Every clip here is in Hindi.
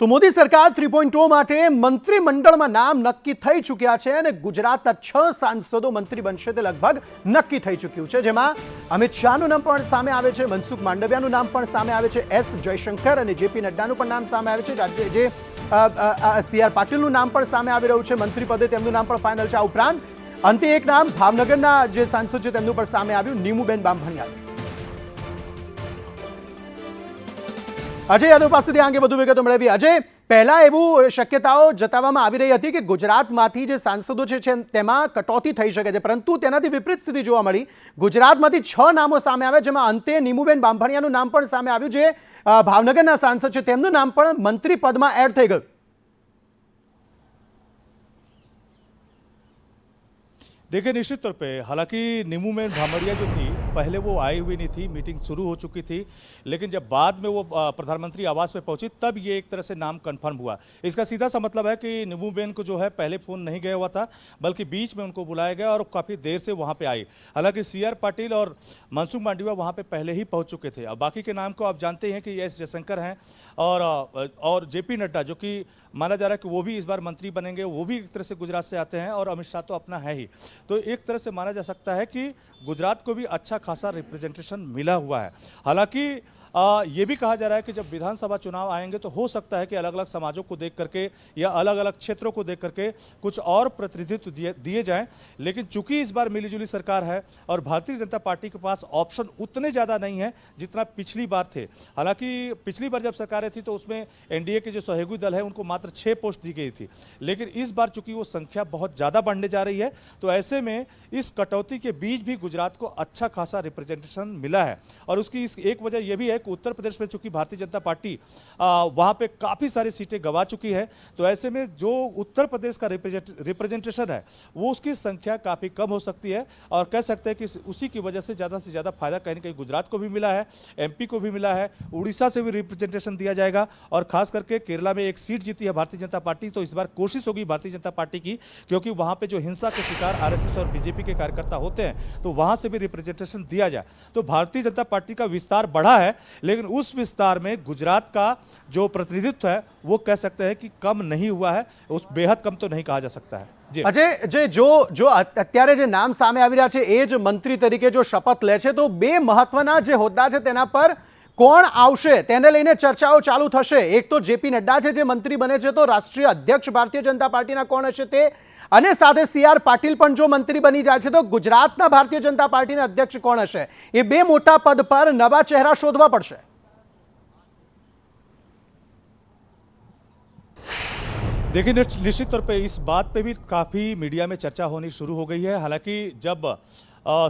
તો મોદી સરકાર 3.0 માટે મંત્રીમંડળમાં નામ નક્કી થઈ ચૂક્યા છે અને ગુજરાતના 6 સાંસદો મંત્રી બનશે તે લગભગ નક્કી થઈ ચૂક્યું છે, જેમાં અમિત શાહનું નામ પણ સામે આવે છે, મનસુખ માંડવિયાનું નામ પણ સામે આવે છે, એસ જયશંકર અને જેપી નડ્ડાનું પણ નામ સામે આવે છે, જે સીઆર પાટીલનું નામ પણ સામે આવી રહ્યું છે મંત્રી પદે, તેમનું નામ પણ ફાઇનલ છે। આ ઉપરાંત અંતે એક નામ ભાવનગરના જે સાંસદ છે તેમનું પણ સામે આવ્યું, નીમુબેન બામભણિયા। અજય યાદવ પાસેથી આ અંગે વધુ વિગતો મેળવી। અજય, પહેલા એવું શક્યતાઓ જતાવવામાં આવી રહી હતી કે ગુજરાતમાંથી જે સાંસદો છે તેમાં કટોતી થઈ શકે છે, પરંતુ તેનાથી વિપરીત સ્થિતિ જોવા મળી। ગુજરાતમાંથી 6 નામો સામે આવ્યા, જેમાં અંતે નીમુબેન બામભણિયાનું નામ પણ સામે આવ્યું, જે ભાવનગરના સાંસદ છે, તેમનું નામ પણ મંત્રી પદમાં એડ થઈ ગયું। देखिए, निश्चित तौर पे हालांकि नीमूबेन भामड़िया जो थी पहले वो आई हुई नहीं थी, मीटिंग शुरू हो चुकी थी, लेकिन जब बाद में वो प्रधानमंत्री आवास पे पहुंची तब ये एक तरह से नाम कंफर्म हुआ। इसका सीधा सा मतलब है कि नीमूबेन को जो है पहले फोन नहीं गया हुआ था, बल्कि बीच में उनको बुलाया गया और काफ़ी देर से वहाँ पे आई। हालांकि सीआर पाटिल और मनसुख मांडविया वहाँ पे पहले ही पहुँच चुके थे। अब बाकी के नाम को आप जानते हैं कि एस जयशंकर हैं और जेपी नड्डा, जो कि माना जा रहा है कि वो भी इस बार मंत्री बनेंगे, वो भी एक तरह से गुजरात से आते हैं, और अमित शाह तो अपना है ही। तो एक तरह से माना जा सकता है कि गुजरात को भी अच्छा खासा रिप्रेजेंटेशन मिला हुआ है। हालांकि ये भी कहा जा रहा है कि जब विधानसभा चुनाव आएंगे तो हो सकता है कि अलग अलग समाजों को देख करके या अलग अलग क्षेत्रों को देख करके कुछ और प्रतिनिधित्व दिए जाएं, लेकिन चूंकि इस बार मिलीजुली सरकार है और भारतीय जनता पार्टी के पास ऑप्शन उतने ज़्यादा नहीं है जितना पिछली बार थे। हालांकि पिछली बार जब सरकारें थी तो उसमें एनडीए के जो सहयोगी दल है उनको मात्र 6 पोस्ट दी गई थी, लेकिन इस बार चूंकि वो संख्या बहुत ज़्यादा बढ़ने जा रही है, तो ऐसे में इस कटौती के बीच भी गुजरात को अच्छा खासा रिप्रेजेंटेशन मिला है। और उसकी इस एक वजह यह भी है कि उत्तर प्रदेश में चूंकि भारतीय जनता पार्टी वहां पे काफी सारी सीटें गंवा चुकी है, तो ऐसे में जो उत्तर प्रदेश का रिप्रेजेंटेशन है वो उसकी संख्या काफी कम हो सकती है, और कह सकते हैं कि उसी की वजह से ज्यादा फायदा कहीं ना कहीं गुजरात को भी मिला है, एमपी को भी मिला है, उड़ीसा से भी रिप्रेजेंटेशन दिया जाएगा, और खास करके केरला में एक सीट जीती है भारतीय जनता पार्टी। तो इस बार कोशिश होगी भारतीय जनता पार्टी की, क्योंकि वहां पे जो हिंसा के शिकार आरएसएस और बीजेपी के कार्यकर्ता होते हैं, तो वहां से भी रिप्रेजेंटेशन दिया जाए। तो भारतीय जनता पार्टी का विस्तार बढ़ा है, लेकिन उस विस्तार में गुजरात का जो प्रतिनिधित्व है वो कह सकते हैं कि कम नहीं हुआ है, उस बेहद कम तो नहीं कहा जा सकता है। अजय, जो અત્યારે જે નામ સામે આવી રહ્યા છે એ જ મંત્રી તરીકે જો શપથ લે છે, તો બે મહત્વના જે હોદ્દા છે તેના પર કોણ આવશે તેને લઈને ચર્ચાઓ ચાલુ થશે। એક તો જેપી નડ્ડા છે જે મંત્રી બને છે, તો રાષ્ટ્રીય અધ્યક્ષ ભારતીય જનતા પાર્ટીના કોણ હશે તે, અને સાથે સીઆર પાટીલ પણ જો મંત્રી બની જાય છે તો ગુજરાતના ભારતીય જનતા પાર્ટીના અધ્યક્ષ કોણ હશે। એ બે મોટા પદ પર નવા ચહેરા શોધવા પડશે। देखिए, निश्चित तौर पे इस बात पे भी काफ़ी मीडिया में चर्चा होनी शुरू हो गई है। हालांकि जब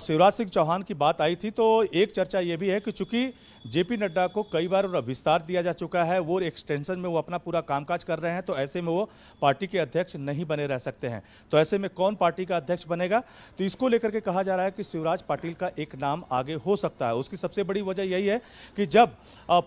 शिवराज सिंह चौहान की बात आई थी तो एक चर्चा ये भी है कि चूंकि जेपी नड्डा को कई बार विस्तार दिया जा चुका है, वो एक्सटेंशन में वो अपना पूरा कामकाज कर रहे हैं, तो ऐसे में वो पार्टी के अध्यक्ष नहीं बने रह सकते हैं। तो ऐसे में कौन पार्टी का अध्यक्ष बनेगा, तो इसको लेकर के कहा जा रहा है कि शिवराज पाटिल का एक नाम आगे हो सकता है। उसकी सबसे बड़ी वजह यही है कि जब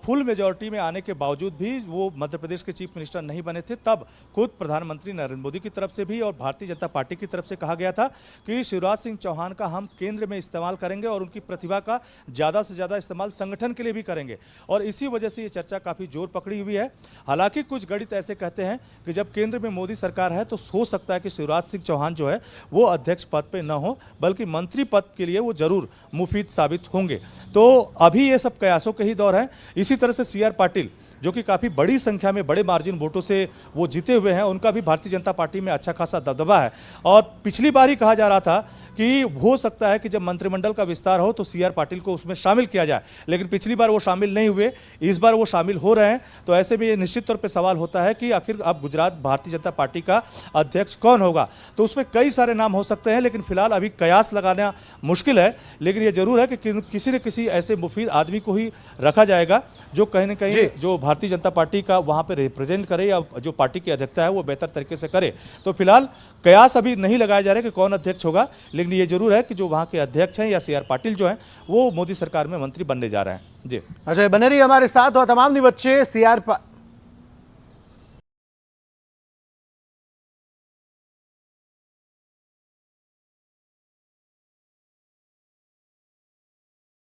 फुल मेजॉरिटी में आने के बावजूद भी वो मध्य प्रदेश के चीफ मिनिस्टर नहीं बने थे, तब खुद प्रधानमंत्री नरेंद्र मोदी की तरफ से भी और भारतीय जनता पार्टी की तरफ से कहा गया था कि शिवराज सिंह चौहान का हम केंद्र में इस्तेमाल करेंगे और उनकी प्रतिभा का ज़्यादा से ज़्यादा इस्तेमाल संगठन के लिए भी करेंगे, और इसी वजह से ये चर्चा काफ़ी जोर पकड़ी हुई है। हालांकि कुछ गणित ऐसे कहते हैं कि जब केंद्र में मोदी सरकार है तो हो सकता है कि शिवराज सिंह चौहान जो है वो अध्यक्ष पद पे न हो, बल्कि मंत्री पद के लिए वो जरूर मुफीद साबित होंगे। तो अभी ये सब कयासों के ही दौर है। इसी तरह से सीआर पाटिल, जो कि काफ़ी बड़ी संख्या में बड़े मार्जिन वोटों से वो जीते हुए हैं, उनका भी भारतीय जनता पार्टी में अच्छा खासा दबदबा है। और पिछली बार ही कहा जा रहा था कि हो सकता है कि जब मंत्रिमंडल का विस्तार हो तो सीआर पाटिल को उसमें शामिल किया जाए, लेकिन पिछली बार वो शामिल नहीं हुए, इस बार वो शामिल हो रहे हैं। तो ऐसे में ये निश्चित तौर पर सवाल होता है कि आखिर अब गुजरात भारतीय जनता पार्टी का अध्यक्ष कौन होगा। तो उसमें कई सारे नाम हो सकते हैं, लेकिन फिलहाल अभी कयास लगाना मुश्किल है। लेकिन ये जरूर है कि किसी न किसी ऐसे मुफीद आदमी को ही रखा जाएगा जो कहीं ना कहीं जो भारतीय जनता पार्टी का वहां पे रिप्रेजेंट करे, या जो पार्टी की अध्यक्षता है वो बेहतर तरीके से करे। तो फिलहाल कयास अभी नहीं लगाया जा रहा है कि कौन अध्यक्ष होगा, लेकिन ये जरूर है कि जो वहां के अध्यक्ष हैं या सीआर पाटिल जो हैं वो मोदी सरकार में मंत्री बनने जा रहे हैं। जी अजय बने रही हमारे साथ। और तमामनी वच्चे सीआर